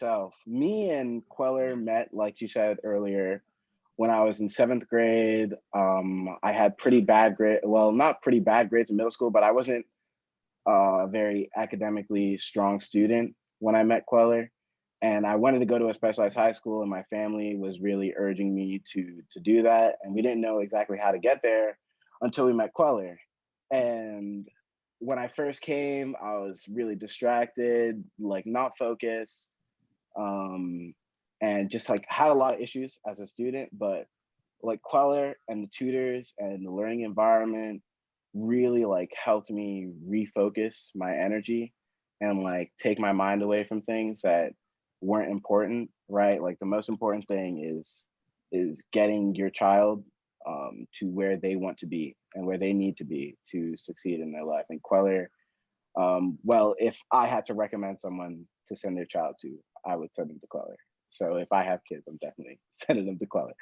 myself, me and Queller met, like you said earlier, when I was in seventh grade. I had pretty bad grade, well, not pretty bad grades in middle school, but I wasn't a very academically strong student when I met Queller. And I wanted to go to a specialized high school, and my family was really urging me to do that. And we didn't know exactly how to get there until we met Queller. And when I first came, I was really distracted, like not focused, um, and just like had a lot of issues as a student. But like Queller and the tutors and the learning environment really like helped me refocus my energy and like take my mind away from things that weren't important, right? Like the most important thing is getting your child to where they want to be and where they need to be to succeed in their life. And Queller, well, if I had to recommend someone to send their child to, I would send them to Queller. So if I have kids, I'm definitely sending them to Queller.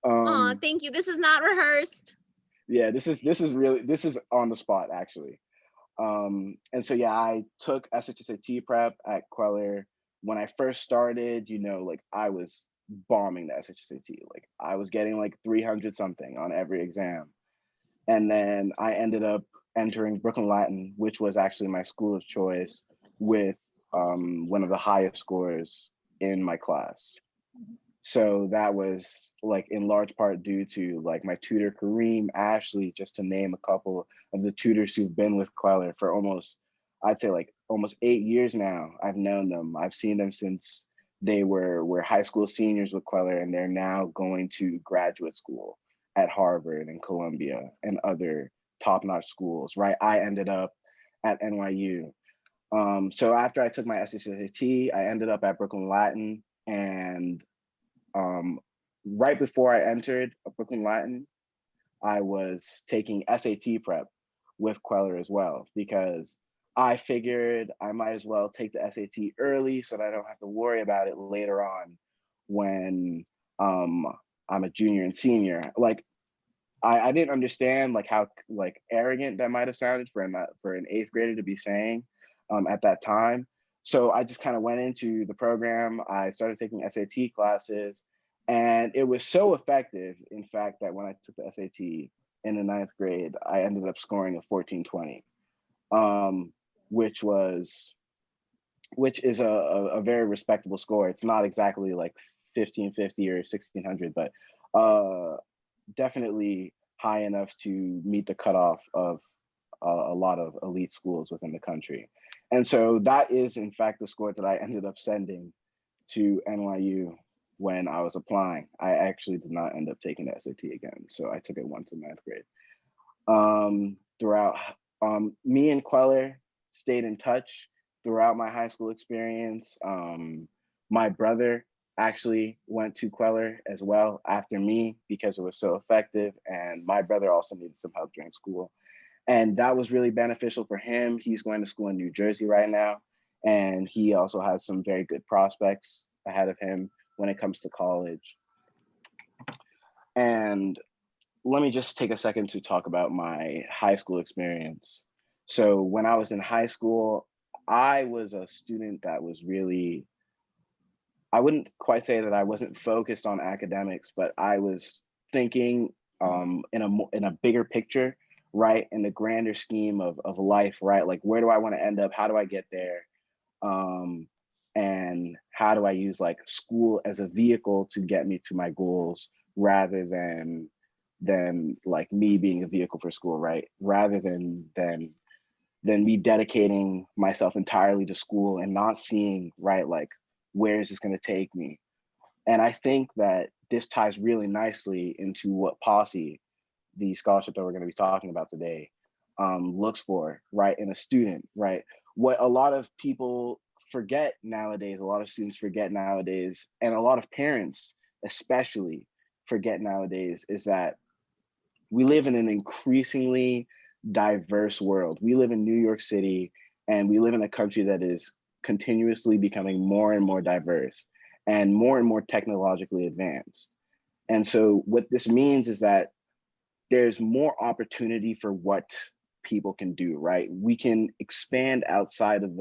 Oh, Um, thank you. This is not rehearsed. yeah, this is really, this is on the spot actually. And so yeah, I took SHSAT prep at Queller. When I first started, like I was bombing the SHSAT. Like I was getting like 300 something on every exam. And then I ended up entering Brooklyn Latin, which was actually my school of choice, with one of the highest scores in my class. So that was like in large part due to like my tutor Kareem, Ashley, just to name a couple of the tutors who've been with Queller for almost, I'd say like almost 8 years now. I've known them. I've seen them since they were high school seniors with Queller, and they're now going to graduate school at Harvard and Columbia and other top-notch schools. Right. I ended up at NYU. So after I took my SSAT, I ended up at Brooklyn Latin, and um, right before I entered Brooklyn Latin, I was taking SAT prep with Queller as well, because I figured I might as well take the SAT early so that I don't have to worry about it later on when um, I'm a junior and senior. Like I didn't understand like how like arrogant that might have sounded for an eighth grader to be saying at that time. So I just kind of went into the program. I started taking SAT classes, and it was so effective, in fact, that when I took the SAT in the ninth grade, I ended up scoring a 1420, um, which was which is a very respectable score. It's not exactly like 1550 or 1600, but uh, definitely high enough to meet the cutoff of a lot of elite schools within the country. And so that is, in fact, the score that I ended up sending to NYU when I was applying. I actually did not end up taking the SAT again. So I took it once in ninth grade. Throughout, me and Queller stayed in touch throughout my high school experience. My brother actually went to Queller as well after me because it was so effective, and my brother also needed some help during school. And that was really beneficial for him. He's going to school in New Jersey right now, and he also has some very good prospects ahead of him when it comes to college. And let me just take a second to talk about my high school experience. So when I was in high school, I was a student that was really, I wouldn't quite say that I wasn't focused on academics, but I was thinking in a bigger picture, right? In the grander scheme of life, right? Like where do I want to end up? How do I get there? Um, and how do I use like school as a vehicle to get me to my goals rather than like me being a vehicle for school, right? Rather than me dedicating myself entirely to school and not seeing, right, like where is this going to take me. And I think that this ties really nicely into what Posse, the scholarship that we're going to be talking about today, looks for, right, in a student, right? What a lot of people forget nowadays, a lot of students forget nowadays, and a lot of parents especially forget nowadays, is that we live in an increasingly diverse world. We live in New York City, and we live in a country that is continuously becoming more and more diverse and more technologically advanced. And so what this means is that there's more opportunity for what people can do, right? We can expand outside of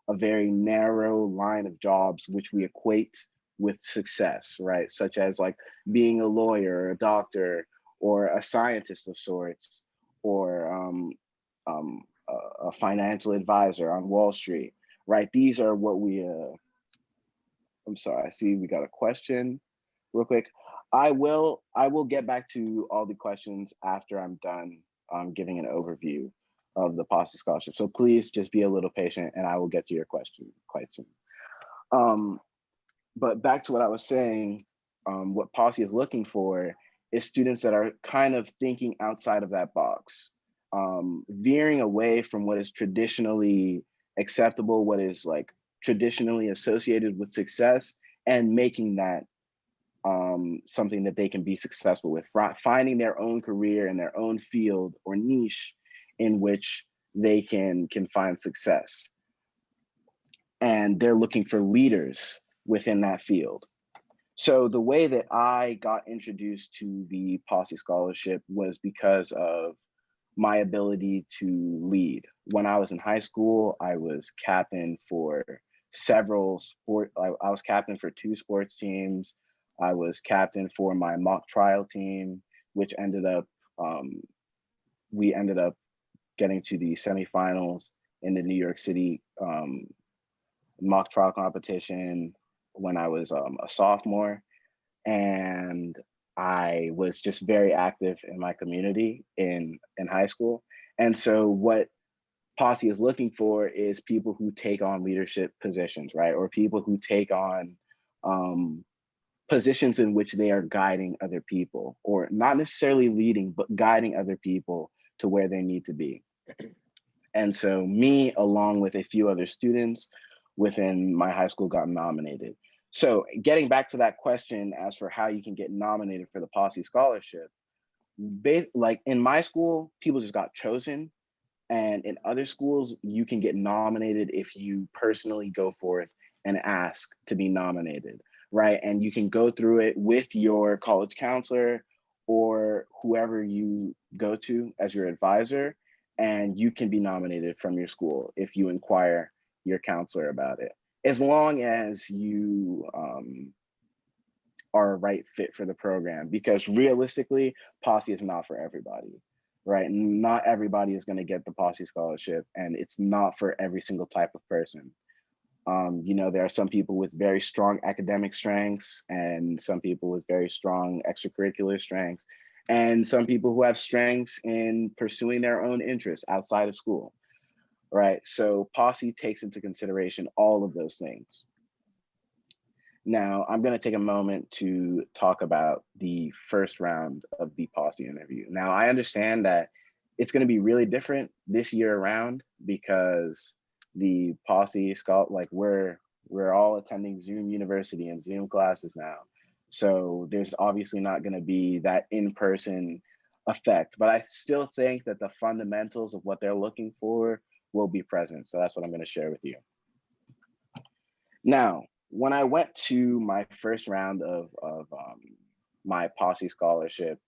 a very narrow line of jobs which we equate with success, right? Such as like being a lawyer, or a doctor, or a scientist of sorts, or a financial advisor on Wall Street, right? These are what we, I'm sorry, I see we got a question real quick. I will get back to all the questions after I'm done giving an overview of the Posse Scholarship. So please just be a little patient and I will get to your question quite soon. Um, but back to what I was saying, what Posse is looking for is students that are kind of thinking outside of that box, veering away from what is traditionally acceptable, what is like traditionally associated with success, and making that something that they can be successful with, finding their own career in their own field or niche in which they can find success. And they're looking for leaders within that field. So the way that I got introduced to the Posse Scholarship was because of my ability to lead. When I was in high school, I was captain for I was captain for 2 sports teams. I was captain for my mock trial team, which um, we ended up getting to the semifinals in the New York City mock trial competition when I was a sophomore. And I was just very active in my community in high school. And so what Posse is looking for is people who take on leadership positions, right? Or people who take on um, positions in which they are guiding other people, or not necessarily leading, but guiding other people to where they need to be. And so me, along with a few other students within my high school, got nominated. So getting back to that question as for how you can get nominated for the Posse Scholarship, like in my school, people just got chosen. And in other schools, you can get nominated if you personally go forth and ask to be nominated, right? And you can go through it with your college counselor or whoever you go to as your advisor, and you can be nominated from your school if you inquire your counselor about it, as long as you are a right fit for the program. Because realistically, Posse is not for everybody, right? Not everybody is going to get the Posse Scholarship, and it's not for every single type of person. There are some people with very strong academic strengths, and some people with very strong extracurricular strengths, and some people who have strengths in pursuing their own interests outside of school, right? So Posse takes into consideration all of those things. Now, I'm going to take a moment to talk about the first round of the Posse interview. Now, I understand that it's going to be really different this year around because the Posse like we're all attending Zoom University and Zoom classes now. So there's obviously not going to be that in-person effect, but I still think that the fundamentals of what they're looking for will be present. So that's what I'm going to share with you. Now, when I went to my first round of my Posse Scholarship,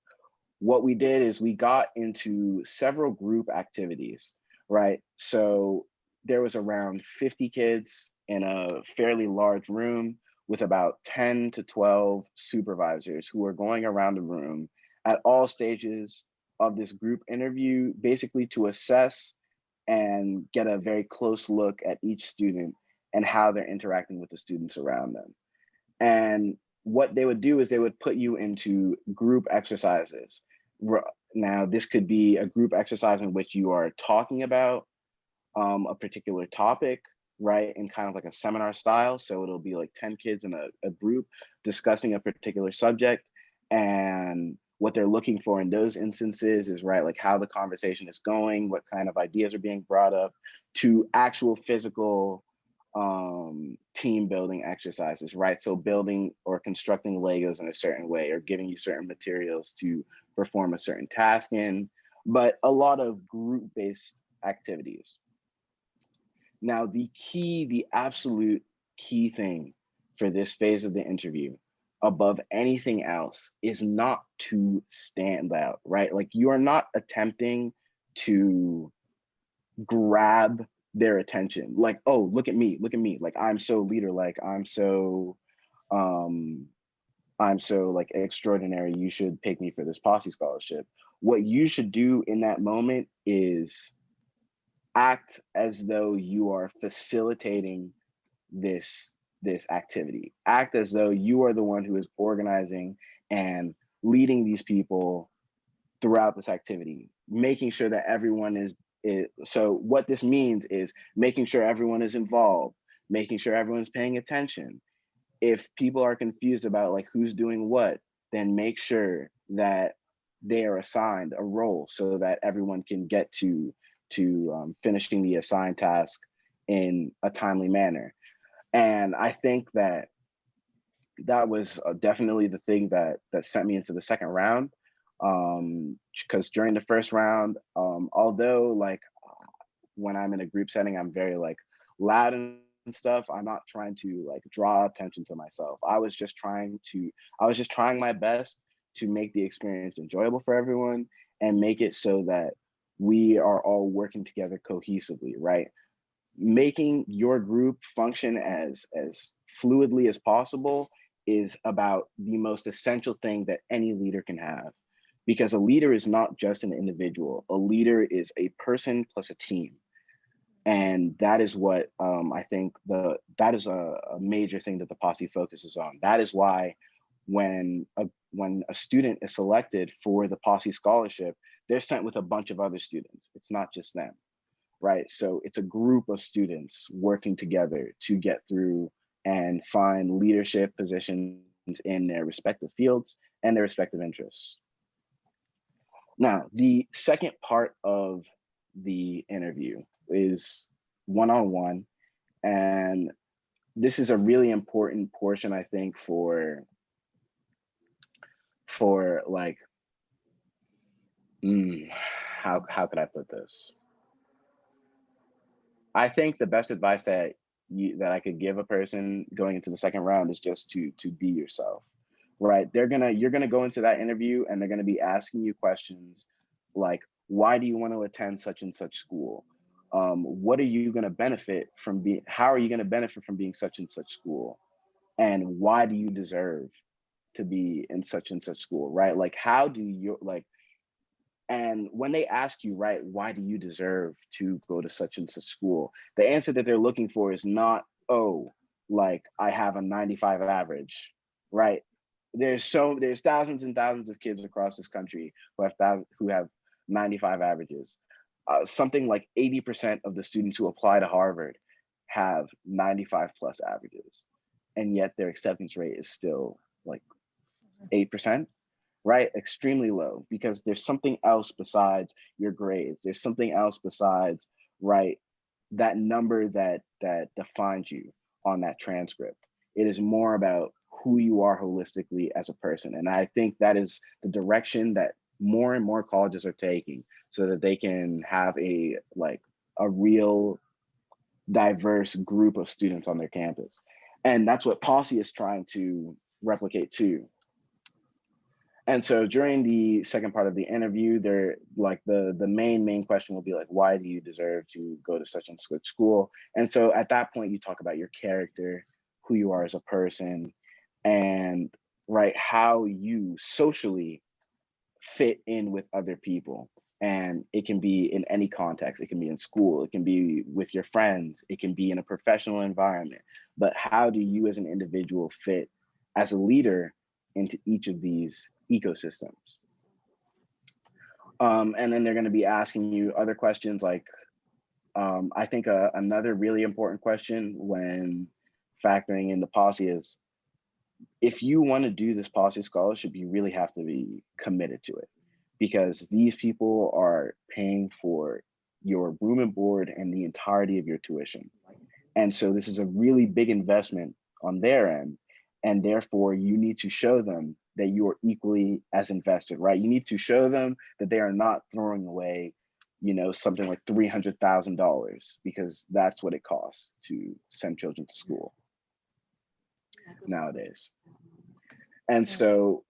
what we did is we got into several group activities, right? So there was around 50 kids in a fairly large room with about 10 to 12 supervisors who were going around the room at all stages of this group interview, basically to assess and get a very close look at each student and how they're interacting with the students around them. And what they would do is they would put you into group exercises. Now, this could be a group exercise in which you are talking about a particular topic, right? In kind of like a seminar style. So it'll be like 10 kids in a group discussing a particular subject. And what they're looking for in those instances is, right, like how the conversation is going, what kind of ideas are being brought up, to actual physical team building exercises, right? So building or constructing Legos in a certain way, or giving you certain materials to perform a certain task in, but a lot of group-based activities. Now, the absolute key thing for this phase of the interview above anything else is not to stand out, right? Like, you are not attempting to grab their attention. Like, oh, look at me, like I'm so leader, like um I'm so like extraordinary, you should pick me for this Posse scholarship. What you should do in that moment is act as though you are facilitating this activity. Act as though you are the one who is organizing and leading these people throughout this activity, making sure that everyone is. So what this means is making sure everyone is involved, making sure everyone's paying attention. If people are confused about like who's doing what, then make sure that they are assigned a role so that everyone can get to finishing the assigned task in a timely manner. And I think that that was definitely the thing that sent me into the second round. Because during the first round, although like when I'm in a group setting, I'm very like loud and stuff. I'm not trying to like draw attention to myself. I was just trying my best to make the experience enjoyable for everyone and make it so that we are all working together cohesively, right? Making your group function as fluidly as possible is about the most essential thing that any leader can have, because a leader is not just an individual. A leader is a person plus a team, and that is what I think that is a major thing that the Posse focuses on. That is why when a student is selected for the Posse scholarship, they're sent with a bunch of other students. It's not just them, right? So it's a group of students working together to get through and find leadership positions in their respective fields and their respective interests. Now, the second part of the interview is one-on-one, and this is a really important portion, I think, for like, mm, how could I put this? I think the best advice that I could give a person going into the second round is just to be yourself, right? You're gonna go into that interview and they're gonna be asking you questions like, why do you want to attend such and such school? What are you gonna benefit from being? How are you gonna benefit from being such and such school? And why do you deserve to be in such and such school, right? Like, how do you like? And when they ask you, right, why do you deserve to go to such and such school? The answer that they're looking for is not, oh, like I have a 95 average, right? There's thousands and thousands of kids across this country who have 95 averages. Something like 80% of the students who apply to Harvard have 95 plus averages, and yet their acceptance rate is still like 8%, right? Extremely low, because there's something else besides your grades. There's something else besides, right, that number that defines you on that transcript. It is more about who you are holistically as a person. And I think that is the direction that more and more colleges are taking, so that they can have a real diverse group of students on their campus. And that's what Posse is trying to replicate too. And so during the second part of the interview, they're like the main question will be like, why do you deserve to go to such and such school? And so at that point, you talk about your character, who you are as a person, and right, how you socially fit in with other people. And it can be in any context. It can be in school, it can be with your friends, it can be in a professional environment. But how do you as an individual fit as a leader into each of these ecosystems? And then they're going to be asking you other questions like, I think another really important question when factoring in the Posse is, if you want to do this Posse scholarship, you really have to be committed to it, because these people are paying for your room and board and the entirety of your tuition. And so this is a really big investment on their end. And therefore, you need to show them that you are equally as invested, right? You need to show them that they are not throwing away, something like $300,000, because that's what it costs to send children to school nowadays. And so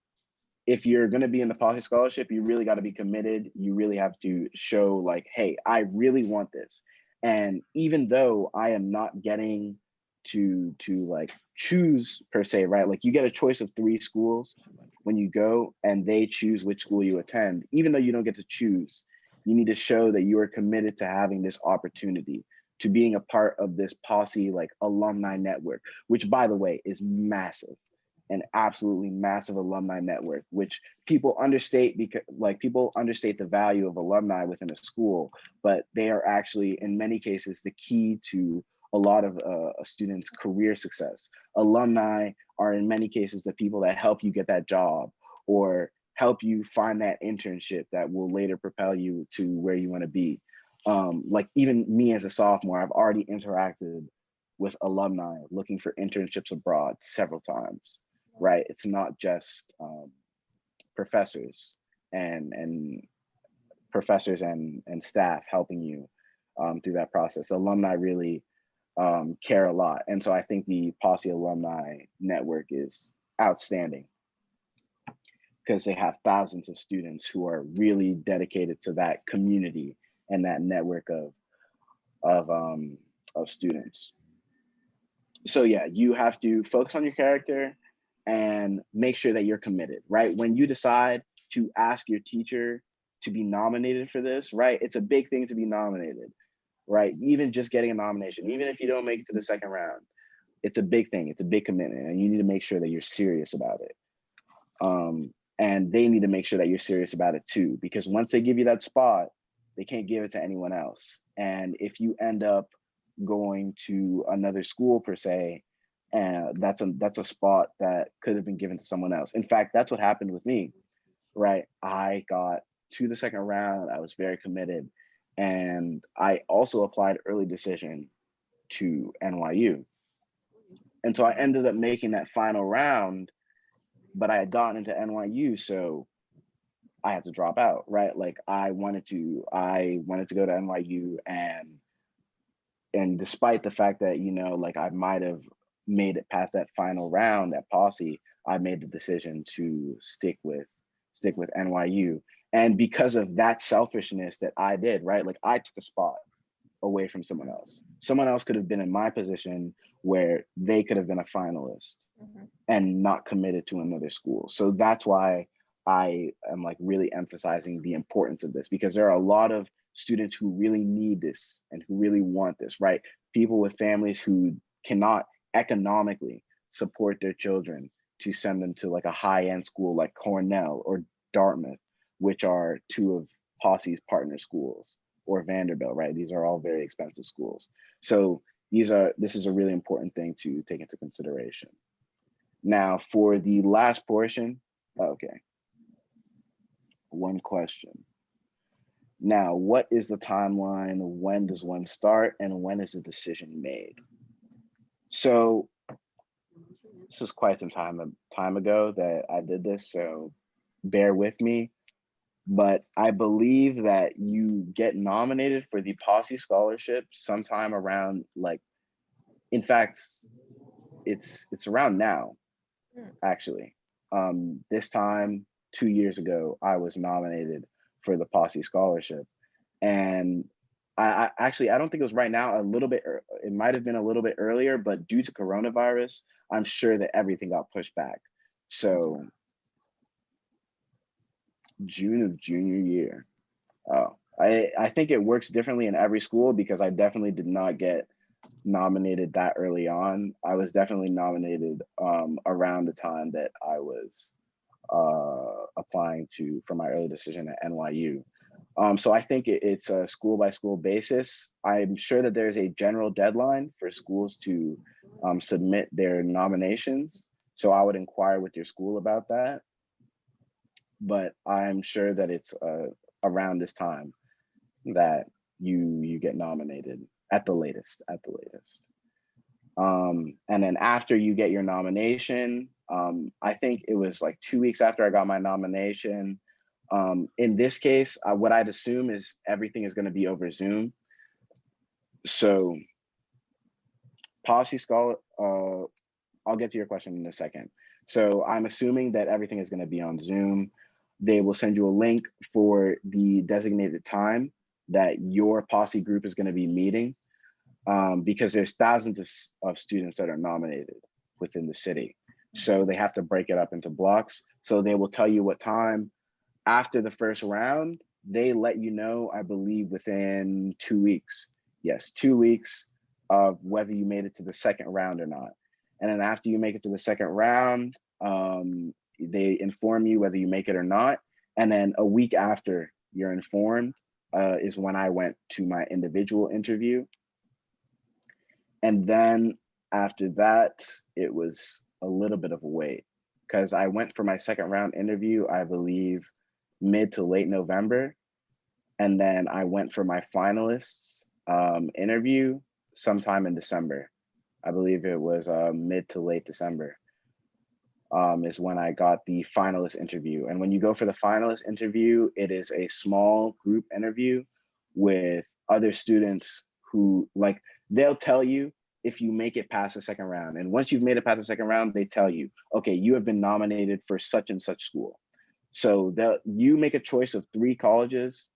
if you're going to be in the Posse scholarship, you really got to be committed. You really have to show like, hey, I really want this. And even though I am not getting to like choose per se, right? Like you get a choice of 3 schools when you go and they choose which school you attend. Even though you don't get to choose, you need to show that you are committed to having this opportunity, to being a part of this Posse like alumni network, which by the way is massive, an absolutely massive alumni network, which people understate because like people understate the value of alumni within a school, but they are actually in many cases the key to a lot of a student's career success. Alumni are in many cases the people that help you get that job or help you find that internship that will later propel you to where you want to be. Like even me as a sophomore, I've already interacted with alumni looking for internships abroad several times, right? It's not just professors and professors and staff helping you through that process. Alumni really care a lot. And so I think the Posse alumni network is outstanding because they have thousands of students who are really dedicated to that community and that network of students. So yeah, you have to focus on your character and make sure that you're committed, right? When you decide to ask your teacher to be nominated for this, right? It's a big thing to be nominated, right? Even just getting a nomination, even if you don't make it to the second round, it's a big thing. It's a big commitment, and you need to make sure that you're serious about it. And they need to make sure that you're serious about it too, because once they give you that spot, they can't give it to anyone else. And if you end up going to another school per se, and that's a spot that could have been given to someone else. In fact, that's what happened with me, right? I got to the second round. I was very committed, and I also applied early decision to NYU. And so I ended up making that final round, but I had gotten into NYU, so I had to drop out, right? Like I wanted to go to NYU, and despite the fact that, you know, like I might have made it past that final round at Posse, I made the decision to stick with NYU. And because of that selfishness that I did, right? Like I took a spot away from someone else. Someone else could have been in my position where they could have been a finalist and not committed to another school. So that's why I am like really emphasizing the importance of this, because there are a lot of students who really need this and who really want this, right? People with families who cannot economically support their children to send them to like a high-end school like Cornell or Dartmouth, which are 2 of Posse's partner schools, or Vanderbilt, right? These are all very expensive schools. So this is a really important thing to take into consideration. Now, for the last portion, okay, one question. Now, what is the timeline? When does one start, and when is the decision made? So this is quite some time ago that I did this, so bear with me. But I believe that you get nominated for the Posse Scholarship sometime around like, in fact, it's around now, actually. This time 2 years ago, I was nominated for the Posse Scholarship, and I actually I don't think it was right now. A little bit, it might have been a little bit earlier, but due to coronavirus, I'm sure that everything got pushed back. So June of junior year. Oh, I think it works differently in every school because I definitely did not get nominated that early on. I was definitely nominated around the time that I was applying to for my early decision at NYU. So I think it's a school by school basis. I'm sure that there's a general deadline for schools to submit their nominations. So I would inquire with your school about that. But I'm sure that it's around this time that you get nominated at the latest, at the latest. And then after you get your nomination, I think it was like 2 weeks after I got my nomination. In this case, what I'd assume is everything is going to be over Zoom. So Posse Scholar, I'll get to your question in a second. So I'm assuming that everything is going to be on Zoom. They will send you a link for the designated time that your Posse group is going to be meeting, because there's thousands of students that are nominated within the city. So they have to break it up into blocks. So they will tell you what time. After the first round, they let you know, I believe, within 2 weeks. Yes, 2 weeks of whether you made it to the second round or not. And then after you make it to the second round, they inform you whether you make it or not. And then a week after you're informed is when I went to my individual interview. And then after that, it was a little bit of a wait because I went for my second round interview, I believe, mid to late November. And then I went for my finalists interview sometime in December. I believe it was mid to late December is when I got the finalist interview. And when you go for the finalist interview, it is a small group interview with other students who, like, they'll tell you if you make it past the second round. And once you've made it past the second round, they tell you, okay, you have been nominated for such and such school. So you make a choice of 3 colleges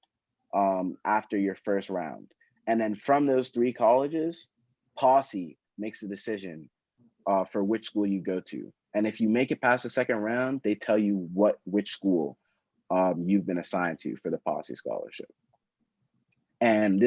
after your first round. And then from those 3 colleges, Posse makes a decision for which school you go to. And if you make it past the second round, they tell you which school you've been assigned to for the Posse Scholarship. And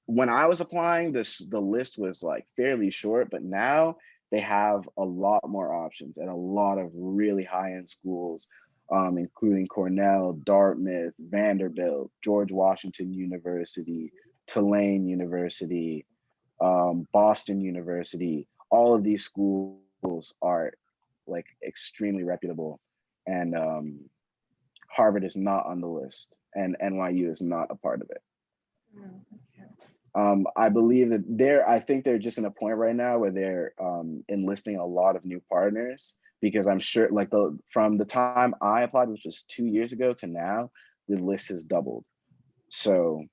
when I was applying, the list was like fairly short, but now they have a lot more options and a lot of really high-end schools, including Cornell, Dartmouth, Vanderbilt, George Washington University, Tulane University, Boston University. All of these schools are like extremely reputable, and Harvard is not on the list, and NYU is not a part of it. I believe that I think they're just in a point right now where they're enlisting a lot of new partners, because I'm sure like from the time I applied, which was 2 years ago, to now, the list has doubled. So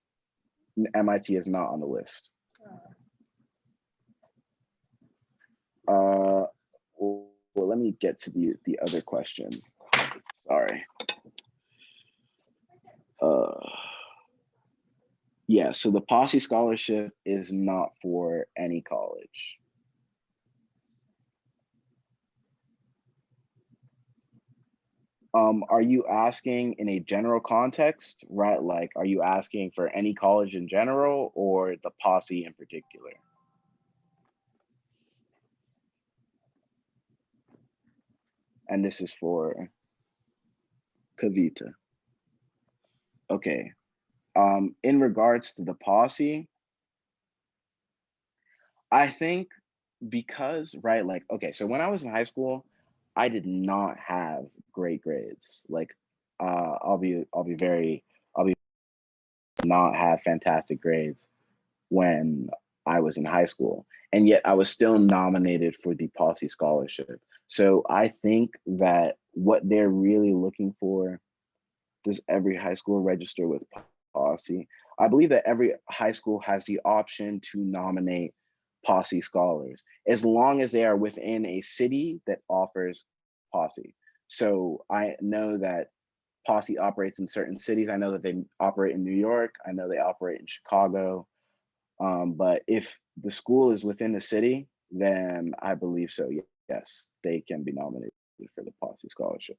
MIT is not on the list. Well, let me get to the other question. Sorry. Yeah, so the Posse Scholarship is not for any college. Are you asking in a general context, right? Like, are you asking for any college in general or the Posse in particular? And this is for Kavita. Okay. In regards to the Posse, I think because, right, like, okay, so when I was in high school, I did not have great grades. Like, I'll be not have fantastic grades when I was in high school, and yet I was still nominated for the Posse Scholarship. So I think that what they're really looking for, does every high school register with Posse? I believe that every high school has the option to nominate Posse scholars, as long as they are within a city that offers Posse. So I know that Posse operates in certain cities. I know that they operate in New York. I know they operate in Chicago. But if the school is within the city, then I believe so. Yes, they can be nominated for the Posse Scholarship.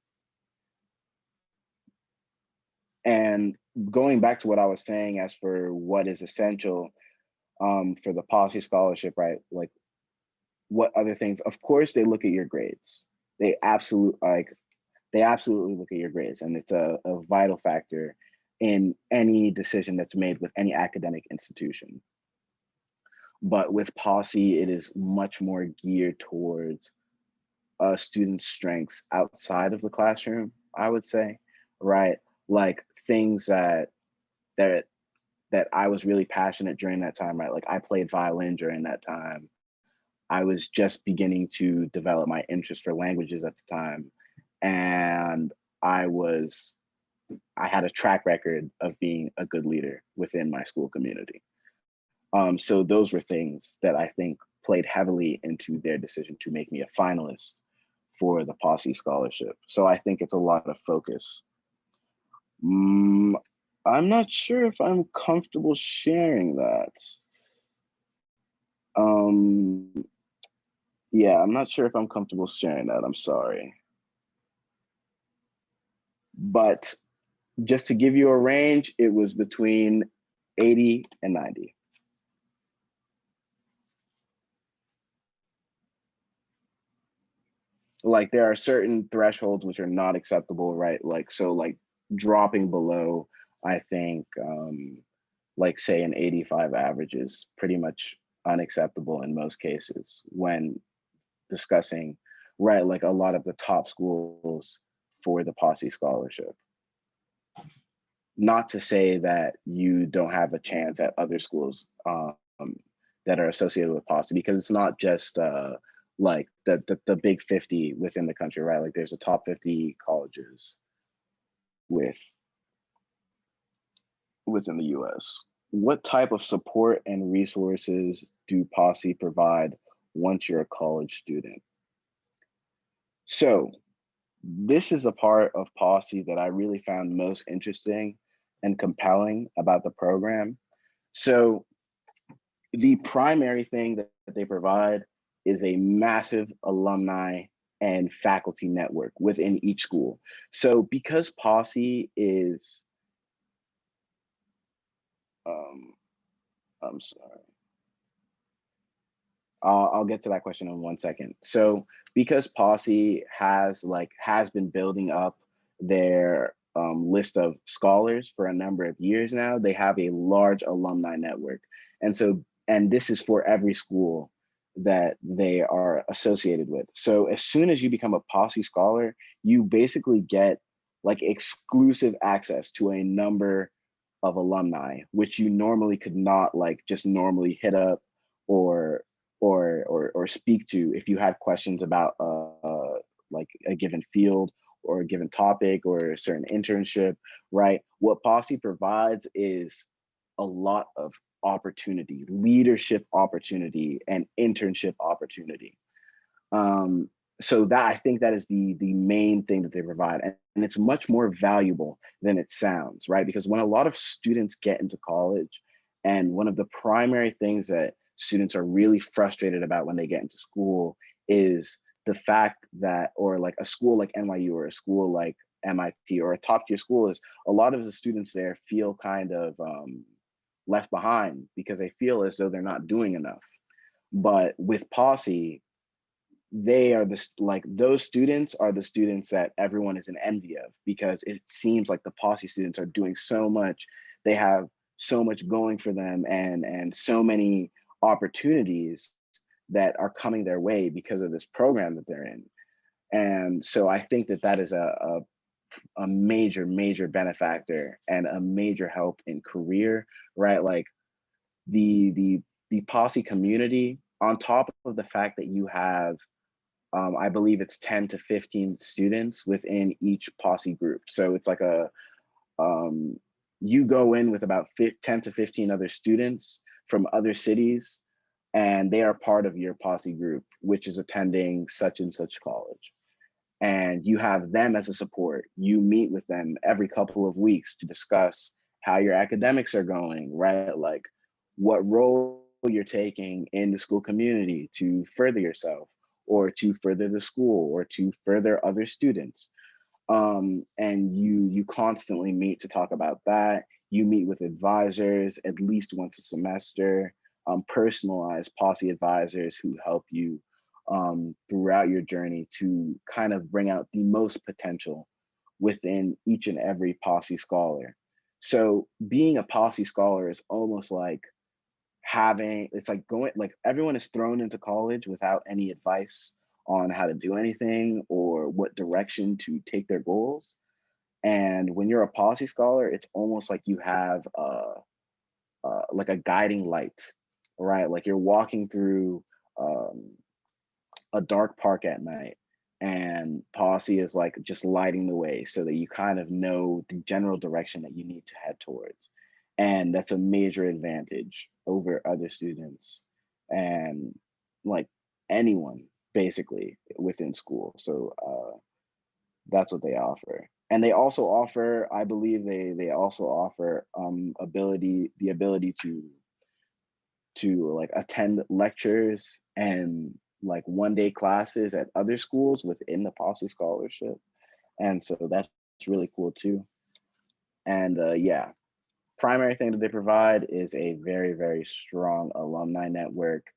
And going back to what I was saying, as for what is essential for the Posse Scholarship, right? Like, what other things? Of course, they look at your grades. They absolutely look at your grades, and it's a vital factor in any decision that's made with any academic institution. But with Posse, it is much more geared towards a student's strengths outside of the classroom, I would say, right? Like things that that I was really passionate during that time, right? Like I played violin during that time. I was just beginning to develop my interest for languages at the time. And I had a track record of being a good leader within my school community. So those were things that I think played heavily into their decision to make me a finalist for the Posse Scholarship. So I think it's a lot of focus. I'm not sure if I'm comfortable sharing that. Um, yeah, I'm not sure if I'm comfortable sharing that. I'm sorry. But just to give you a range, it was between 80 and 90. Like there are certain thresholds which are not acceptable, right? Like so like dropping below, I think like say an 85 average is pretty much unacceptable in most cases when discussing, right, like a lot of the top schools for the Posse scholarship. Not to say that you don't have a chance at other schools that are associated with Posse, because it's not just like the big 50 within the country, right? Like there's a top 50 colleges with within the US. What type of support and resources do Posse provide once you're a college student? So this is a part of Posse that I really found most interesting and compelling about the program. So the primary thing that they provide is a massive alumni and faculty network within each school. So because Posse is, um, I'm sorry, I'll get to that question in 1 second. So because Posse has been building up their list of scholars for a number of years now, they have a large alumni network, and this is for every school that they are associated with. So as soon as you become a Posse scholar, you basically get like exclusive access to a number of alumni, which you normally could not like just normally hit up or or speak to if you had questions about like a given field or a given topic or a certain internship, right? What Posse provides is a lot of opportunity, leadership opportunity, and internship opportunity. Um, so that I think that is the main thing that they provide, and it's much more valuable than it sounds, right? Because when a lot of students get into college, and one of the primary things that students are really frustrated about when they get into school is the fact that, or like a school like NYU or a school like MIT or a top tier school, is a lot of the students there feel kind of left behind because they feel as though they're not doing enough. But with Posse, they are like those students are the students that everyone is in envy of, because it seems like the Posse students are doing so much. They have so much going for them, and so many opportunities that are coming their way because of this program that they're in. And so I think that that is a major benefactor and a major help in career, right? Like the Posse community, on top of the fact that you have I believe it's 10 to 15 students within each Posse group. So it's like um, you go in with about 10 to 15 other students from other cities, and they are part of your Posse group, which is attending such and such college. And you have them as a support. You meet with them every couple of weeks to discuss how your academics are going, right? Like what role you're taking in the school community to further yourself or to further the school or to further other students. And you constantly meet to talk about that. You meet with advisors at least once a semester, personalized Posse advisors who help you throughout your journey to kind of bring out the most potential within each and every Posse scholar. So being a Posse scholar is almost like it's like going, like everyone is thrown into college without any advice on how to do anything or what direction to take their goals. And when you're a Posse scholar, it's almost like you have like a guiding light, right? Like you're walking through um, a dark park at night, and Posse is like just lighting the way so that you kind of know the general direction that you need to head towards. And that's a major advantage over other students and like anyone basically within school. So That's what they offer. And they also offer, I believe they also offer the ability to like attend lectures and like 1 day classes at other schools within the Posse Scholarship. And so that's really cool too. And yeah, primary thing that they provide is a very, very strong alumni network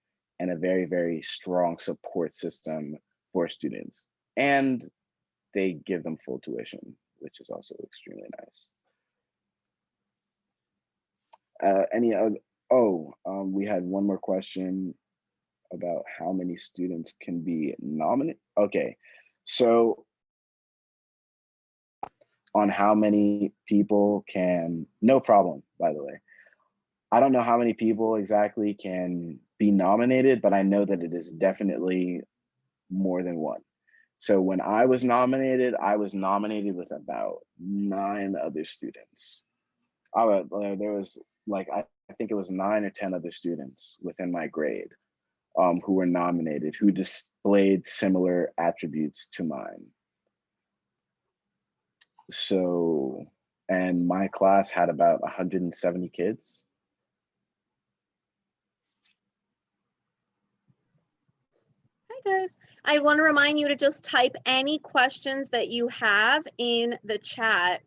and a very, very strong support system for students. And they give them full tuition, which is also extremely nice. Any other, we had one more question about how many students can be nominated. Okay, so on how many people can, no problem, by the way. I don't know how many people exactly can be nominated, but I know that it is definitely more than one. So when I was nominated with about 9 other students. There was like, I think it was 9 or 10 other students within my grade who were nominated, who displayed similar attributes to mine. So, and my class had about 170 kids. Hi guys. I want to remind you to just type any questions that you have in the chat.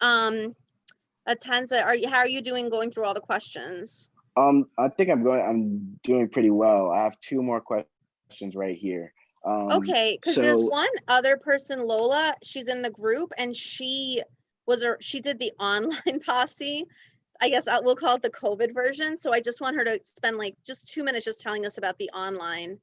Atensa, how are you doing going through all the questions? I think I'm doing pretty well. I have 2 more questions right here. Okay, because there's So, one other person, Lola, she's in the group and she did the online posse. I guess we'll call it the COVID version. So I just want her to spend like just 2 minutes just telling us about the online,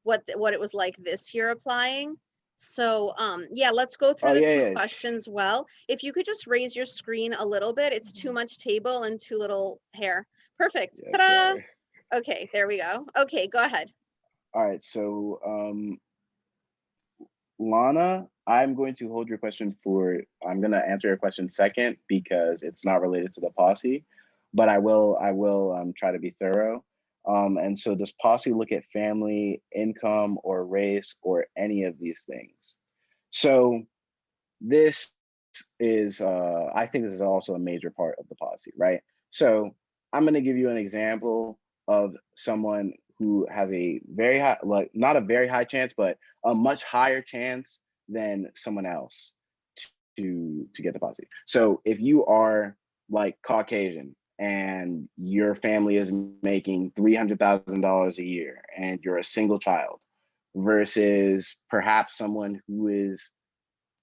what it was like this year applying. So yeah, let's go through the two yeah. questions well. If you could just raise your screen a little bit, it's too much table and too little hair. Perfect. Yeah, Ta-da! sorry. Okay, there we go. Okay, go ahead. All right, so Lana, I'm going to hold your question I'm going to answer your question second because it's not related to the posse, but I will try to be thorough. And so does posse look at family, income, or race, or any of these things? So this I think this is also a major part of the posse, right? So I'm going to give you an example of someone who has a very high, like not a very high chance, but a much higher chance than someone else to get the posse. So if you are like Caucasian and your family is making $300,000 a year and you're a single child versus perhaps someone who is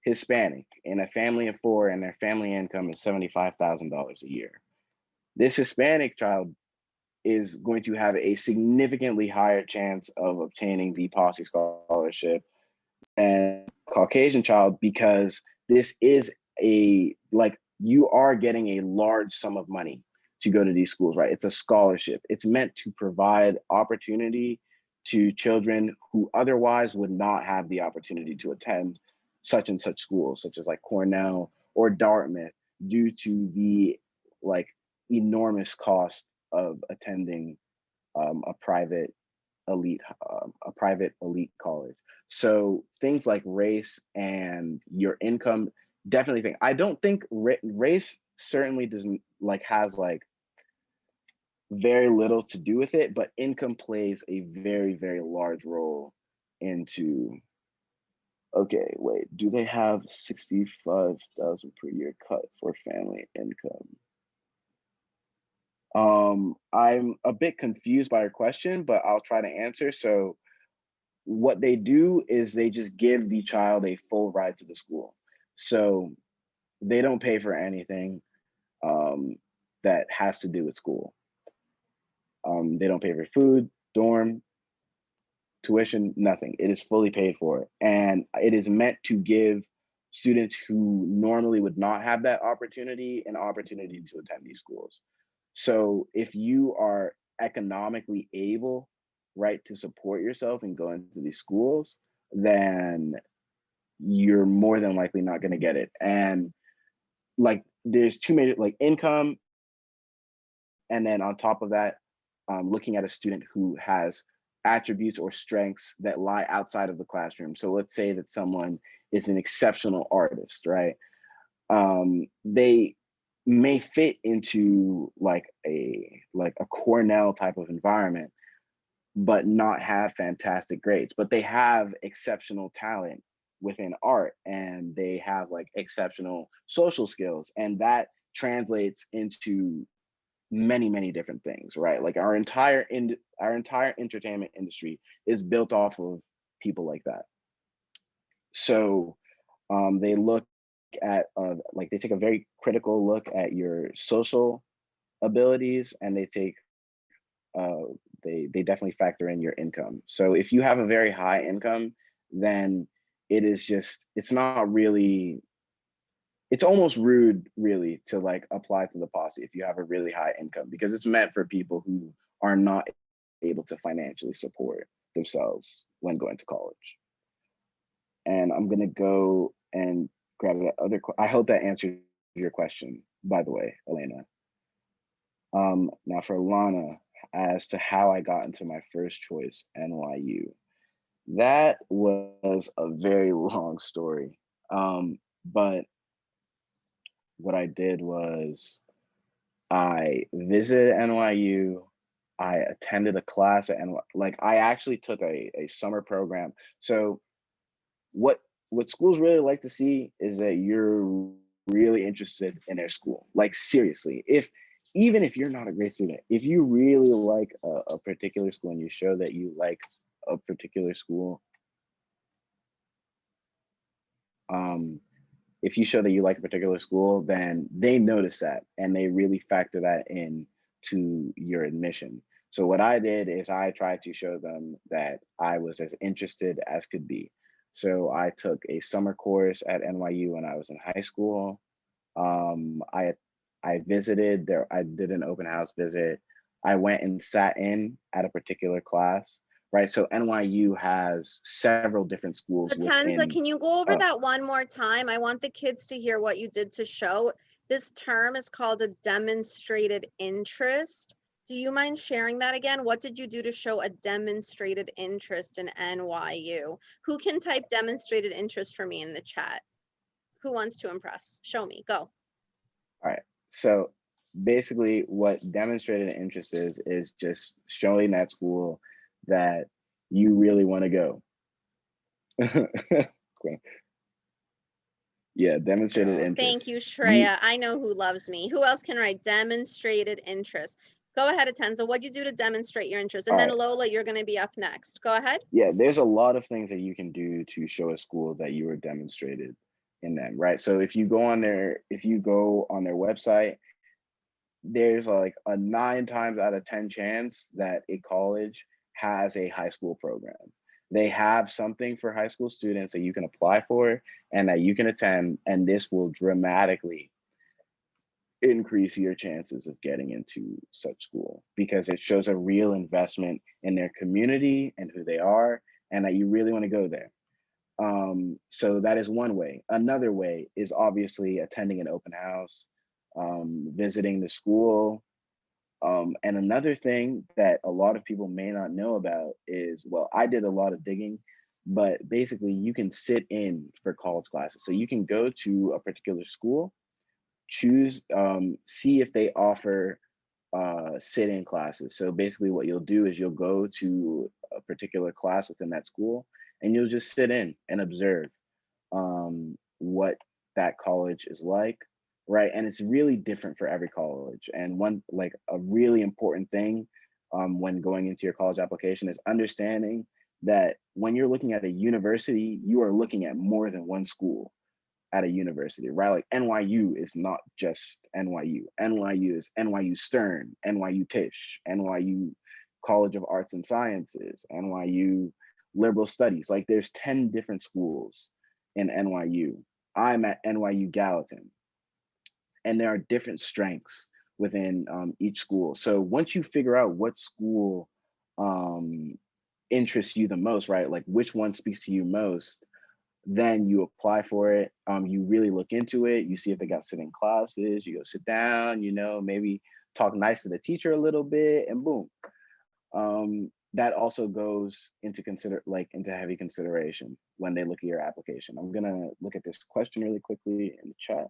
Hispanic in a family of 4 and their family income is $75,000 a year. This Hispanic child is going to have a significantly higher chance of obtaining the Posse scholarship than Caucasian child because this is you are getting a large sum of money to go to these schools, right? It's a scholarship. It's meant to provide opportunity to children who otherwise would not have the opportunity to attend such and such schools, such as like Cornell or Dartmouth, due to the like enormous cost of attending a private elite college. So things like race and your income definitely think. I don't think race certainly doesn't has very little to do with it, but income plays a very, very large role into. Okay, wait, do they have 65,000 per year cut for family income? I'm a bit confused by your question, but I'll try to answer. So what they do is they just give the child a full ride to the school. So they don't pay for anything that has to do with school. They don't pay for food, dorm, tuition, nothing. It is fully paid for. And it is meant to give students who normally would not have that opportunity an opportunity to attend these schools. So if you are economically able, right, to support yourself and go into these schools, then you're more than likely not going to get it. And like there's two major income, and then on top of that, looking at a student who has attributes or strengths that lie outside of the classroom. So let's say that someone is an exceptional artist, right? They may fit into like a Cornell type of environment, but not have fantastic grades. But they have exceptional talent within art, and they have like exceptional social skills, and that translates into many different things, right? Like our entire entertainment industry is built off of people like that. So they look at like they take a very critical look at your social abilities, and uh, they definitely factor in your income. So if you have a very high income, then it's not really, it's almost rude really to like apply to the posse if you have a really high income, because it's meant for people who are not able to financially support themselves when going to college. And I'm gonna go and grab that I hope that answered your question, by the way, Elena. Now for Lana, as to how I got into my first choice, NYU. That was a very long story. But what I did was I visited NYU. I attended a class at NYU. Like I actually took a summer program. So what what schools really like to see is that you're really interested in their school. Like seriously, if even if you're not a great student, if you really like a particular school and you show that you like a particular school, um, if you show that you like a particular school, then they notice that and they really factor that in to your admission. So what I did is I tried to show them that I was as interested as could be. So I took a summer course at NYU when I was in high school. Um, I I visited there. I did an open house visit. I went and sat in at a particular class. Right. So NYU has several different schools Atensa, within. can you go over Uh, that one more time? I want the kids to hear what you did to show. This term is called a demonstrated interest. Do you mind sharing that again? What did you do to show a demonstrated interest in NYU? Who can type demonstrated interest for me in the chat? Who wants to impress? Show me, go. All right. So basically, what demonstrated interest is just showing that school that you really want to go. Yeah, demonstrated Oh, thank interest. you, You Shreya. I know who loves me. Who else can write demonstrated interest? Go ahead, Atenza. What'd you do to demonstrate your interest? all And then right. Lola, you're going to be up next. Go ahead. Yeah, there's a lot of things that you can do to show a school that you were demonstrated in them, right? So if you go on their website, there's like a 9 times out of 10 chance that a college has a high school program. They have something for high school students that you can apply for and that you can attend, and this will dramatically increase your chances of getting into such school because it shows a real investment in their community and who they are, and that you really want to go there. So that is one way. Another way is obviously attending an open house, visiting the school. And another thing that a lot of people may not know about is, well, I did a lot of digging, but basically you can sit in for college classes. So you can go to a particular school, choose, see if they offer sit-in classes. So basically what you'll do is you'll go to a particular class within that school and you'll just sit in and observe what that college is like, right? And it's really different for every college. And one like a really important thing when going into your college application is understanding that when you're looking at a university, you are looking at more than one school at a university, right? Like NYU is not just NYU. NYU is NYU Stern, NYU Tisch, NYU College of Arts and Sciences, NYU Liberal Studies. Like there's 10 different schools in NYU. I'm at NYU Gallatin, and there are different strengths within each school. So once you figure out what school um, interests you the most, right? Like which one speaks to you most, then you apply for it. You really look into it. You see if they got sitting classes. You go sit down. Maybe talk nice to the teacher a little bit, and boom. that also goes into heavy consideration when they look at your application. I'm gonna look at this question really quickly in the chat.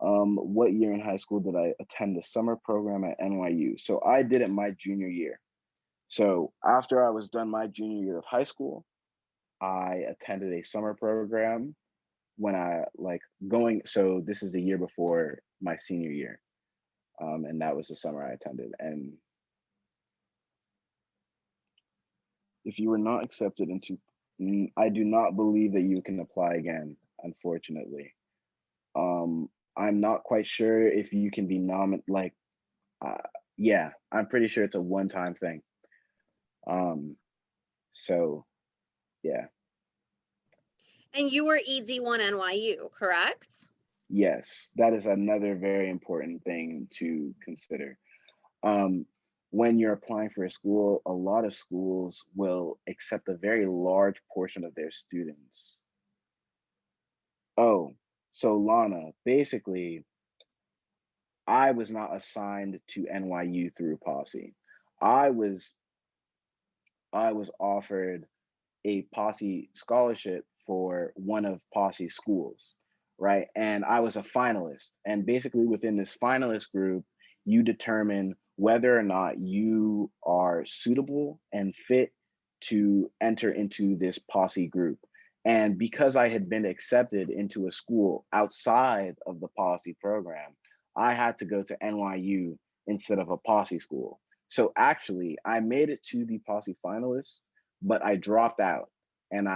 What year in high school did I attend the summer program at NYU? So I did it my junior year. So after I was done my junior year of high school, I attended a summer program when I like going. So this is a year before my senior year, and that was the summer I attended. And if you were not accepted into, I do not believe that you can apply again, unfortunately. I'm not quite sure if you can be uh, yeah, I'm pretty sure it's a one-time thing. Um, so yeah, And you were ED1 NYU, correct? yes, that is another very important thing to consider. Um, when you're applying for a school, a lot of schools will accept a very large portion of their students. Oh, so Lana, basically, I was not assigned to NYU through Posse. I was I was offered a Posse scholarship for one of Posse's schools, right? And I was a finalist. And basically, within this finalist group, you determine whether or not you are suitable and fit to enter into this Posse group. And because I had been accepted into a school outside of the Posse program, I had to go to NYU instead of a Posse school. So actually, I made it to the Posse finalists, but I dropped out and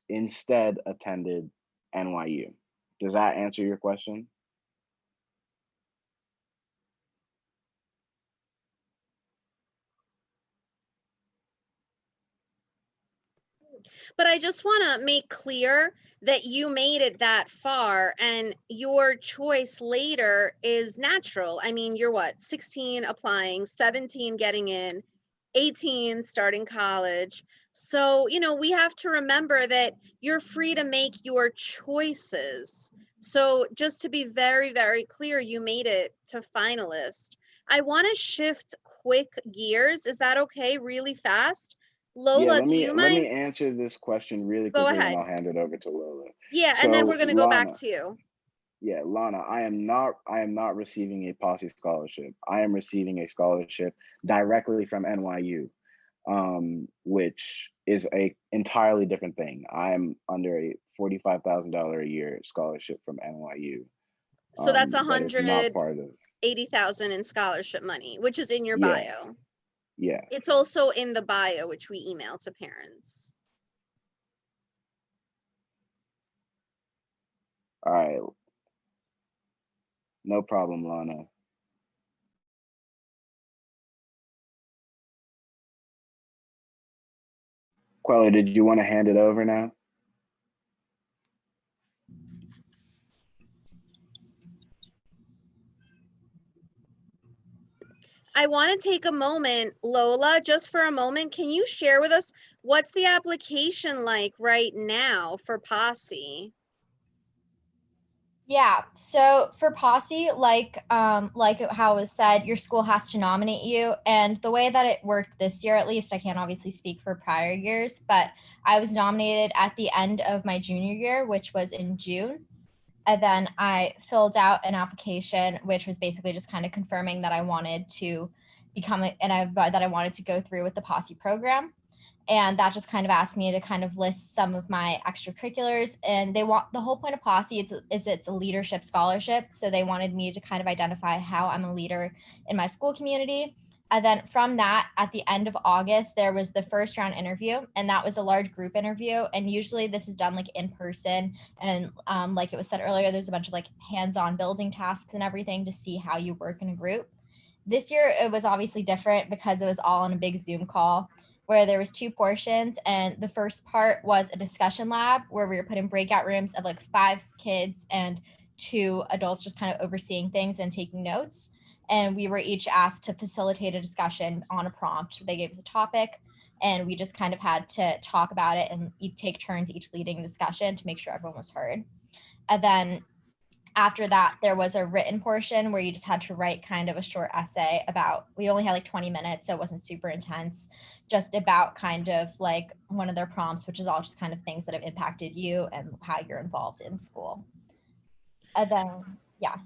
instead attended NYU. Does that answer your question? But I just want to make clear that you made it that far and your choice later is natural. I mean, you're what, 16 applying, 17 getting in, 18 starting college. So, we have to remember that you're free to make your choices. So, just to be very, very clear, you made it to finalist. I want to shift quick gears. Is that okay? Really fast? Yeah, Lola, let do me you let mind? me answer this question really Go quickly, and ahead. I'll hand it over to Lola. Yeah, and then So we're gonna go back Lana, to you. yeah, Lana, I am not receiving a Posse scholarship. I am receiving a scholarship directly from NYU, which is a entirely different thing. I'm under a $45,000 a year scholarship from NYU. So that's That is not 180,000 part of. in scholarship money, which is in your Yeah, bio. yeah. It's also in the bio, which we email to parents. All right, no problem, Lana. Queller, did you want to hand it over now? I want to take a moment, Lola, just for a moment. Can you share with us what's the application like right now for Posse? Yeah. So for Posse, like how it was said, your school has to nominate you. And the way that it worked this year, at least, I can't obviously speak for prior years, but I was nominated at the end of my junior year, which was in June. And then I filled out an application, which was basically just kind of confirming that I wanted to that I wanted to go through with the Posse program. And that just kind of asked me to kind of list some of my extracurriculars. And they want the whole point of Posse is it's a leadership scholarship, so they wanted me to kind of identify how I'm a leader in my school community. And then from that, at the end of August, there was the first round interview, and that was a large group interview. And usually this is done like in person. And like it was said earlier, there's a bunch of like hands-on building tasks and everything to see how you work in a group. This year it was obviously different because it was all on a big Zoom call where there was two portions, and the first part was a discussion lab where we were put in breakout rooms of like 5 kids and 2 adults just kind of overseeing things and taking notes, and we were each asked to facilitate a discussion on a prompt. They gave us a topic and we just kind of had to talk about it and take turns each leading the discussion to make sure everyone was heard. And then After that, there was a written portion where you just had to write kind of a short essay about, we only had like 20 minutes, so it wasn't super intense, just about kind of like one of their prompts, which is all just kind of things that have impacted you and how you're involved in school. And then, yeah.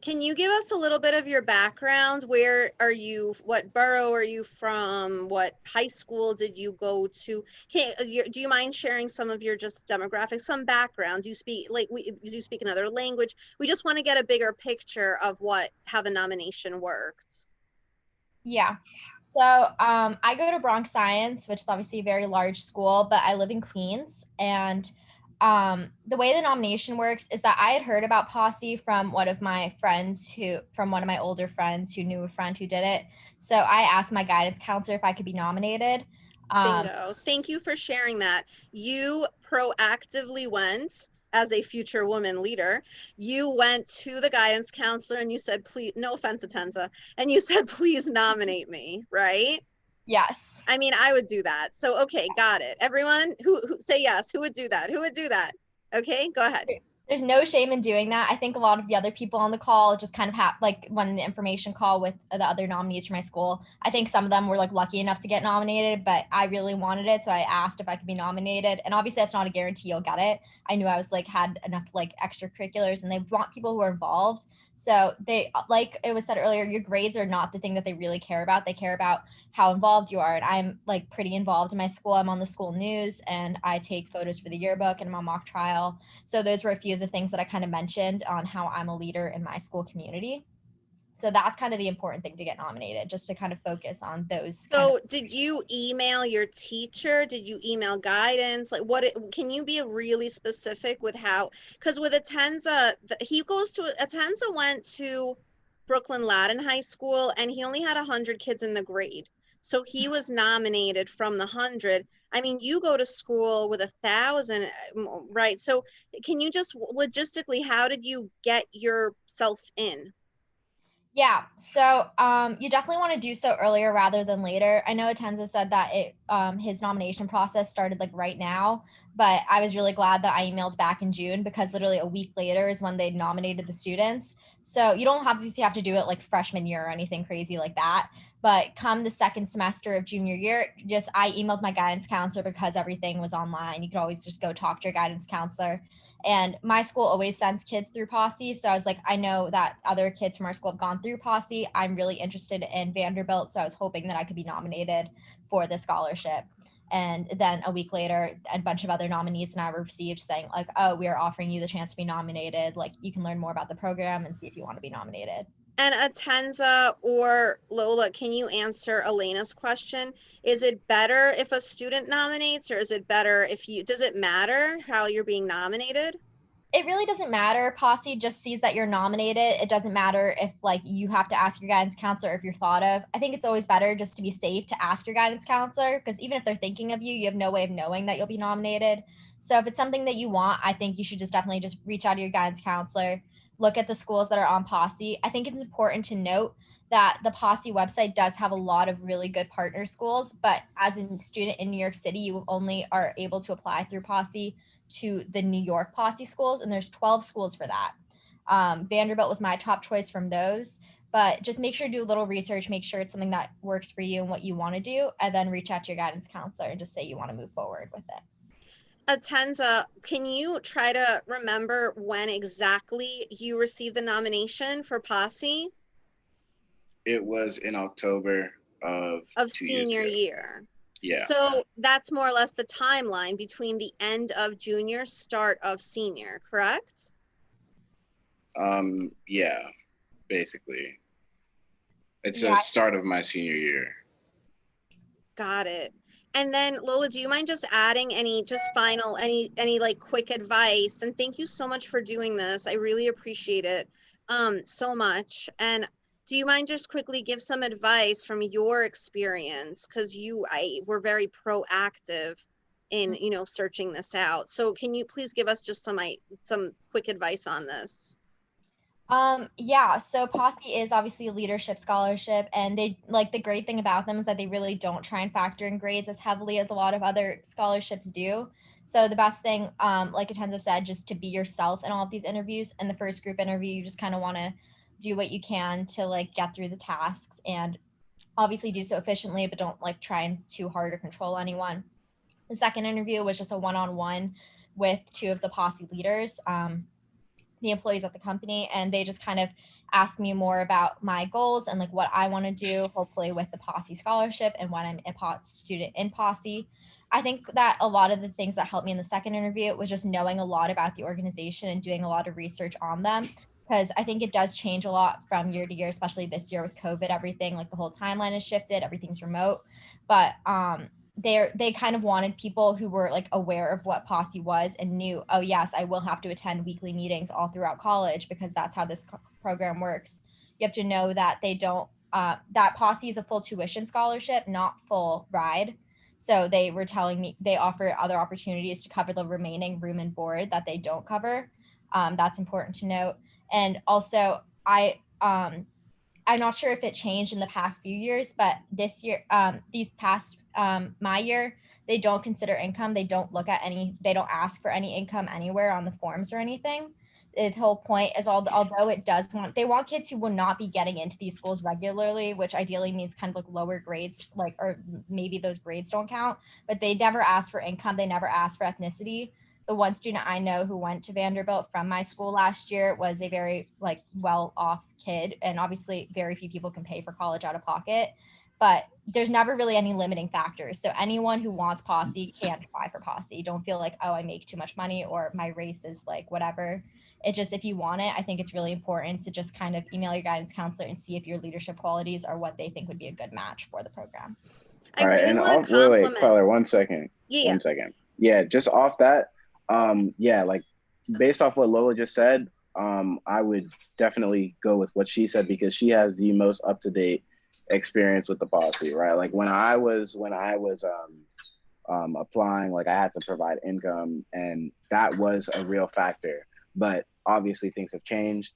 Can you give us a little bit of your background? Where are you? What borough are you from? What high school did you go to? Do you mind sharing some of your just demographics, some backgrounds? You speak do you speak another language? We just want to get a bigger picture of how the nomination worked. Yeah. So I go to Bronx Science, which is obviously a very large school, but I live in Queens. And the way the nomination works is that I had heard about Posse from one of my older friends who knew a friend who did it. So I asked my guidance counselor if I could be nominated. Bingo. Thank you for sharing that. You proactively went, as a future woman leader, you went to the guidance counselor and you said, please, no offense, Atensa, and you said, please nominate me, right? Yes. I mean, I would do that. So, okay, got it. Everyone who say yes, who would do that? Who would do that? Okay, go ahead. There's no shame in doing that. I think a lot of the other people on the call just kind of like when the information call with the other nominees for my school, I think some of them were like lucky enough to get nominated, but I really wanted it. So I asked if I could be nominated. And obviously that's not a guarantee you'll get it. I knew I was like, had enough like extracurriculars and they want people who are involved. So they, like it was said earlier, your grades are not the thing that they really care about. They care about how involved you are. And I'm like pretty involved in my school. I'm on the school news and I take photos for the yearbook and I'm on mock trial. So those were a few of the things that I kind of mentioned on how I'm a leader in my school community. So that's kind of the important thing to get nominated, just to kind of focus on those. So did you email your teacher? Did you email guidance? Like can you be really specific with how, because with Atensa, Atensa went to Brooklyn Latin High School and he only had 100 kids in the grade. So he was nominated from the 100. I mean, you go to school with 1,000, right? So can you just logistically, how did you get yourself in? Yeah, so you definitely want to do so earlier rather than later. I know Atenza said that his nomination process started like right now, but I was really glad that I emailed back in June because literally a week later is when they nominated the students. So you don't obviously have to do it like freshman year or anything crazy like that. But come the second semester of junior year, I emailed my guidance counselor because everything was online. You could always just go talk to your guidance counselor. And my school always sends kids through Posse. So I was like, I know that other kids from our school have gone through Posse. I'm really interested in Vanderbilt. So I was hoping that I could be nominated for the scholarship. And then a week later, a bunch of other nominees and I were received saying like, oh, we are offering you the chance to be nominated. Like you can learn more about the program and see if you want to be nominated. And Atenza or Lola, can you answer Elena's question? Is it better if a student nominates or is it better does it matter how you're being nominated? It really doesn't matter. Posse just sees that you're nominated. It doesn't matter if like you have to ask your guidance counselor if you're thought of. I think it's always better just to be safe to ask your guidance counselor because even if they're thinking of you, you have no way of knowing that you'll be nominated. So if it's something that you want, I think you should definitely just reach out to your guidance counselor, look at the schools that are on Posse. I think it's important to note that the Posse website does have a lot of really good partner schools, but as a student in New York City, you only are able to apply through Posse to the New York Posse schools, and there's 12 schools for that. Vanderbilt was my top choice from those, but just make sure to do a little research, make sure it's something that works for you and what you want to do, and then reach out to your guidance counselor and just say you want to move forward with it. Atenza, can you try to remember when exactly you received the nomination for Posse? It was in October of senior year. Yeah. So that's more or less the timeline between the end of junior, start of senior, correct? Yeah, basically. It's the start of my senior year. Got it. And then Lola, do you mind just adding any like quick advice? And thank you so much for doing this. I really appreciate it so much. And do you mind just quickly give some advice from your experience? Because were very proactive in, searching this out. So can you please give us just some quick advice on this? Yeah, so Posse is obviously a leadership scholarship, and they like the great thing about them is that they really don't try and factor in grades as heavily as a lot of other scholarships do. So the best thing, like Atensa said, just to be yourself in all of these interviews. In the first group interview, you just kind of want to do what you can to like get through the tasks and obviously do so efficiently, but don't like try and too hard to control anyone. The second interview was just a one-on-one with two of the Posse leaders, the employees at the company, and they just kind of asked me more about my goals and like what I want to do, hopefully with the Posse scholarship and when I'm a student in Posse. I think that a lot of the things that helped me in the second interview was just knowing a lot about the organization and doing a lot of research on them, because I think it does change a lot from year to year, especially this year with COVID. Everything, like the whole timeline has shifted, everything's remote. But they kind of wanted people who were like aware of what Posse was and knew, oh yes, I will have to attend weekly meetings all throughout college because that's how this program works. You have to know that they don't that Posse is a full tuition scholarship, not full ride. So they were telling me they offer other opportunities to cover the remaining room and board that they don't cover. That's important to note. And also I'm not sure if it changed in the past few years, but this year, these past, my year, they don't consider income. They don't they don't ask for any income anywhere on the forms or anything. The whole point is, although they want kids who will not be getting into these schools regularly, which ideally means kind of like lower grades, like, or maybe those grades don't count, but they never ask for income. They never ask for ethnicity. The one student I know who went to Vanderbilt from my school last year was a very like well-off kid, and obviously very few people can pay for college out of pocket, but there's never really any limiting factors. So anyone who wants Posse can apply for Posse. Don't feel like, oh, I make too much money or my race is like whatever. It just, if you want it, I think it's really important to just kind of email your guidance counselor and see if your leadership qualities are what they think would be a good match for the program. I All right, really and want to wait, compliment. Queller, 1 second. Yeah. 1 second. Yeah, just off that, yeah, like based off what Lola just said, I would definitely go with what she said because she has the most up-to-date experience with the Posse, right? Like when I was applying, like I had to provide income, and that was a real factor. But obviously things have changed,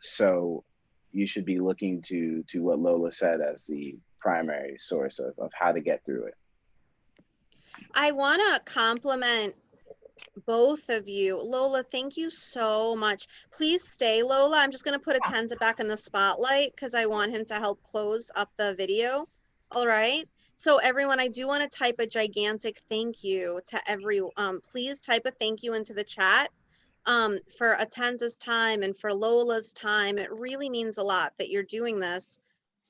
so you should be looking to what Lola said as the primary source of how to get through it. I want to compliment both of you. Lola, thank you so much. Please stay, Lola. I'm just going to put Atensa back in the spotlight because I want him to help close up the video. All right. So everyone, I do want to type a gigantic thank you to please type a thank you into the chat for Atensa's time and for Lola's time. It really means a lot that you're doing this.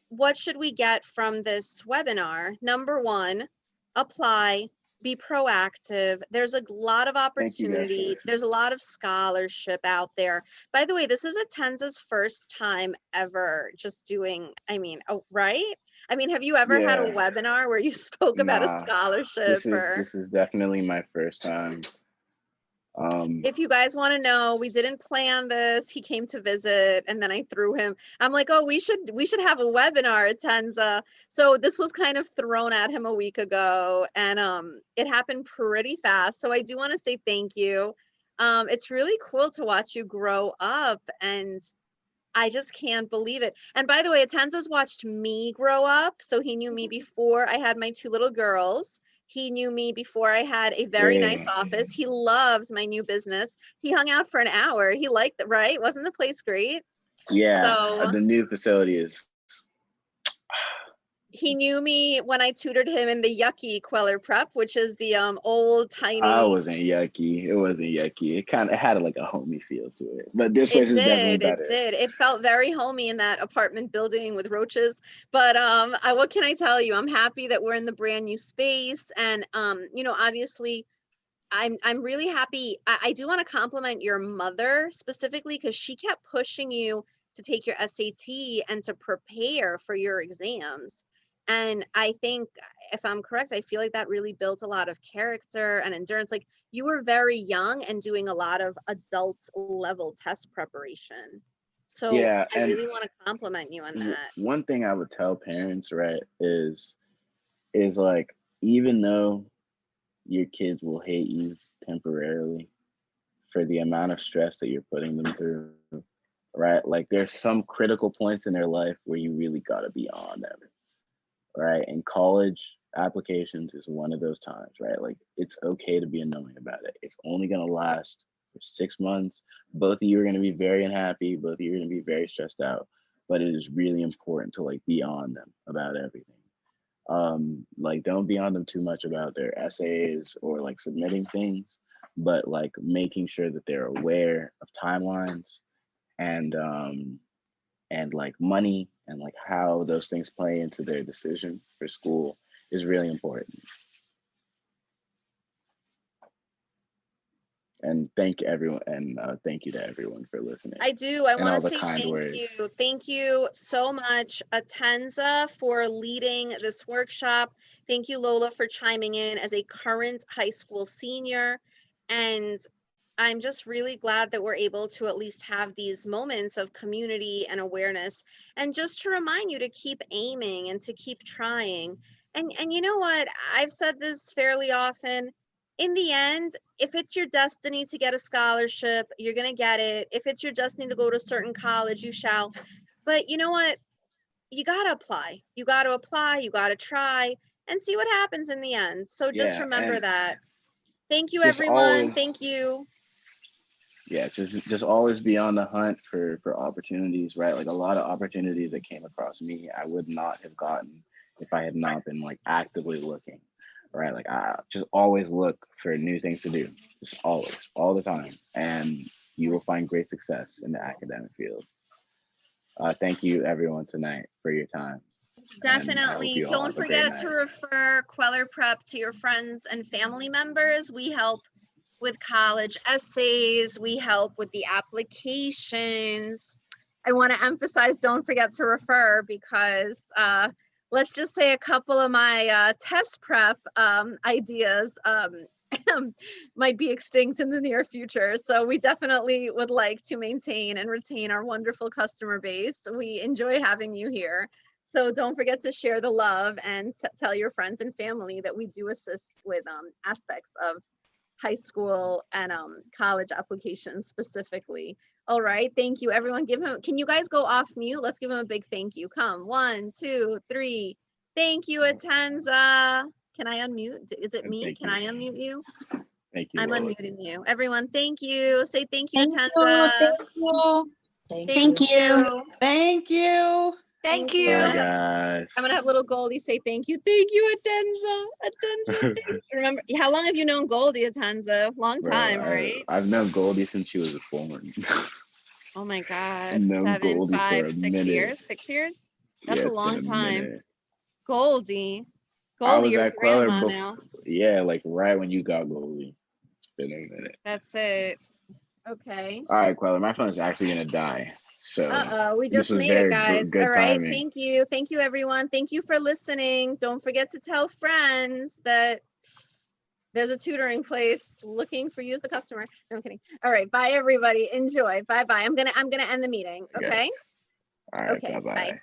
What should we get from this webinar? Number one, apply, be proactive. There's a lot of opportunity. There's a lot of scholarship out there. By the way, this is Atensa's first time ever just doing, right? I mean, have you ever had a webinar where you spoke about a scholarship? This is definitely my first time. If you guys want to know, we didn't plan this. He came to visit and then I threw him. I'm like, oh, we should have a webinar, Atensa. So this was kind of thrown at him a week ago, and it happened pretty fast. So I do want to say thank you. It's really cool to watch you grow up, and I just can't believe it. And by the way, Atensa's watched me grow up. So he knew me before I had my two little girls. He knew me before I had a very nice office. He loves my new business. He hung out for an hour. He liked it, right? Wasn't the place great? Yeah, so, the new facility is. He knew me when I tutored him in the yucky Queller Prep, which is the old tiny. I wasn't yucky. It wasn't yucky. It had like a homey feel to it. But this place is definitely better. It did. It felt very homey in that apartment building with roaches. But what can I tell you? I'm happy that we're in the brand new space, and obviously, I'm really happy. I do want to compliment your mother specifically because she kept pushing you to take your SAT and to prepare for your exams. And I think, if I'm correct, I feel like that really built a lot of character and endurance. Like, you were very young and doing a lot of adult level test preparation. So yeah, I really want to compliment you on that. One thing I would tell parents, right, is like, even though your kids will hate you temporarily for the amount of stress that you're putting them through, right? Like, there's some critical points in their life where you really got to be on them. Right? In college, applications is one of those times, right? Like it's okay to be annoying about it. It's only gonna last for 6 months. Both of you are gonna be very unhappy. Both of you are gonna be very stressed out. But it is really important to like be on them about everything. Like don't be on them too much about their essays or like submitting things, but like making sure that they're aware of timelines and like money and like how those things play into their decision for school is really important. And thank everyone, and thank you to everyone for listening. I do. I and want all to the say kind thank words. you. Thank you so much, Atensa, for leading this workshop. Thank you, Lola, for chiming in as a current high school senior. And I'm just really glad that we're able to at least have these moments of community and awareness, and just to remind you to keep aiming and to keep trying. And you know what? I've said this fairly often. In the end, if it's your destiny to get a scholarship, you're going to get it. If it's your destiny to go to a certain college, you shall. But you know what? You got to apply. You got to apply. You got to try and see what happens in the end. So just Yeah, remember and that. Thank you, just everyone. always, Thank you. yeah, just always be on the hunt for opportunities, right? Like a lot of opportunities that came across me, I would not have gotten if I had not been like actively looking, right? Like I just always look for new things to do, just always, all the time, and you will find great success in the academic field. Thank you, everyone, tonight for your time. And I hope Definitely. you all Don't have a great forget to night. refer Queller Prep to your friends and family members. We help with college essays. We help with the applications. I want to emphasize, don't forget to refer, because let's just say a couple of my test prep ideas might be extinct in the near future. So we definitely would like to maintain and retain our wonderful customer base. We enjoy having you here. So don't forget to share the love and tell your friends and family that we do assist with aspects of high school and college applications specifically. All right, thank you, everyone. Give him, can you guys go off mute? Let's give him a big thank you. Come, 1, 2, 3. Thank you, Atensa. Can I unmute? Is it And me? thank Can you. I unmute you? Thank you, I'm Lola. unmuting you. Everyone, thank you. Say thank you, Thank Atensa. you. Thank you. Thank you. Thank Bye, you. guys. I'm gonna have little Goldie say thank you. Thank you, Atensa. Atensa, thank you. Remember, how long have you known Goldie, Atensa? Long time, Bro, right? I've known Goldie since she was born. Oh my God, I've known 7, Goldie for 5, a 6 minute. years? 6 years? That's Yeah, a it's been long a time. minute. Goldie. I Goldie, was you're at Queller grandma before. now. Yeah, like right when you got Goldie. It's been a minute. That's it. Okay. All right, Queller, my phone is actually gonna die. So We this just was made it, very guys. All good right. timing. Thank you. Thank you, everyone. Thank you for listening. Don't forget to tell friends that there's a tutoring place looking for you as the customer. No, I'm kidding. All right. Bye, everybody. Enjoy. Bye-bye. I'm gonna end the meeting. Okay. Yes. All right, Okay. bye-bye. Bye.